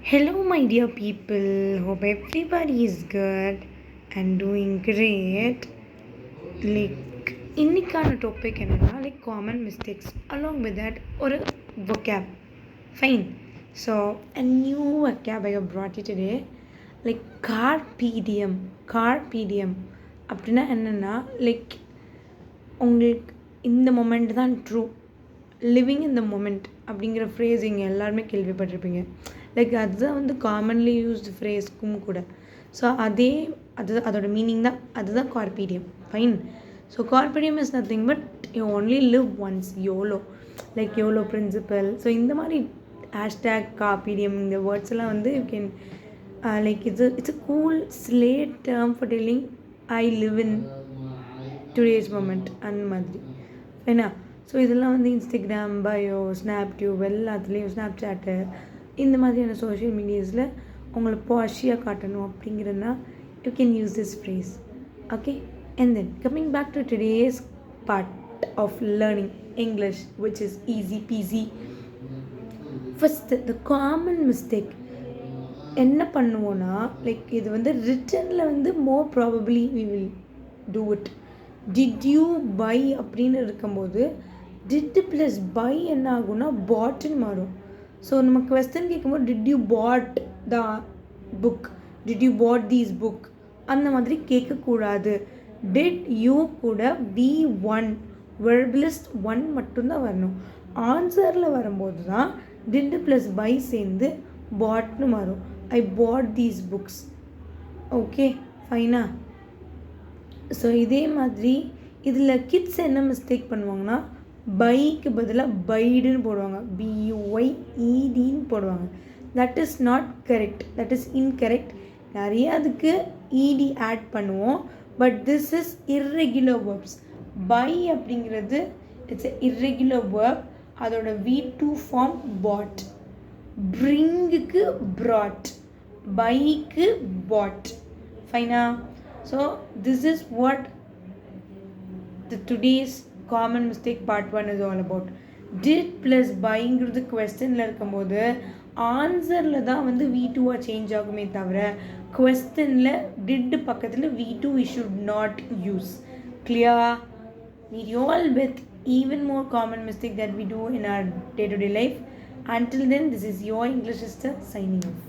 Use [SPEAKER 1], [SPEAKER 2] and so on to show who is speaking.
[SPEAKER 1] Hello, my dear people. Hope everybody is good and doing great. இன்னைக்கான topic என்னன்னா common mistakes along with that ஒரு vocab. Fine. So a new vocab I have brought you today. Carpe diem. அப்படின்னா என்னென்னா உங்களுக்கு இந்த moment தான் true, living in the moment அப்படிங்கிற phrase இங்கே எல்லாருமே கேள்விப்பட்டிருப்பீங்க. அதுதான் காமன்லி யூஸ்டு ஃப்ரேஸ்க்கும் கூட. ஸோ அதோட மீனிங் தான், அதுதான் carpe diem. Fine. So carpe diem is nothing but you only live once, YOLO, YOLO principle. ஸோ இந்த மாதிரி ஹேஷ்டேக் கார்பீடியம் இந்த வேர்ட்ஸ் எல்லாம் you can it's a cool slang term for telling I live in today's moment அந்த மாதிரி. ஏன்னா so இதெல்லாம் Instagram, bio, ஸ்னாப்டியூப் எல்லாத்துலேயும், ஸ்னாப் சாட்டு இந்த மாதிரியான சோஷியல் மீடியாஸில் உங்களை பாஷியாக காட்டணும் அப்படிங்கிறதுனா you can use this phrase. Okay, and then coming back to today's part of learning English which is easy peasy. First the common mistake என்ன பண்ணுவோன்னா இது ரிட்டனில் more probably we will do it. Did you buy அப்படின்னு இருக்கும்போது did plus pi என்ன ஆகும்னா பாட்னு மாறும். So நம்ம கொஸ்டின் கேட்கும்போது did you bought the book, did you bought these book அந்த மாதிரி கேட்கக்கூடாது. டிட் யூ கூட பி ஒன் வெர்பலிஸ்ட் ஒன் மட்டும்தான் வரணும். ஆன்சரில் வரும்போது தான் டிட் ப்ளஸ் பை சேர்ந்து பாட்னு மாறும். ஐ பாட் தீஸ் புக்ஸ். ஓகே, ஃபைனா? ஸோ இதே மாதிரி இதில் கிட்ஸ் என்ன மிஸ்டேக் பண்ணுவாங்கன்னா பைக்கு பதிலாக பைடுன்னு போடுவாங்க, BUYEDன்னு போடுவாங்க. That is not correct, that is incorrect. நிறைய அதுக்கு ED ஆட் பண்ணுவோம், but this is irregular verbs. Buy அப்படிங்கிறது இட்ஸ் எ இர்ரெகுலர் வேர்ப். அதோட V2 ஃபார்ம் பாட். பிரிங்குக்கு ப்ராட், பைக்கு பாட். ஃபைனா? So this is what the today's common mistake part 1 is all about. Did plus buyங்கிறது கொஸ்டினில் இருக்கும்போது ஆன்சரில் தான் V2 change ஆகுமே தவிர கொஸ்டினில் டிட் பக்கத்தில் V2 we should not use. Clear? Meet you all with even more common mistake that we do in our day-to-day life. Until then, this is your English sister signing off.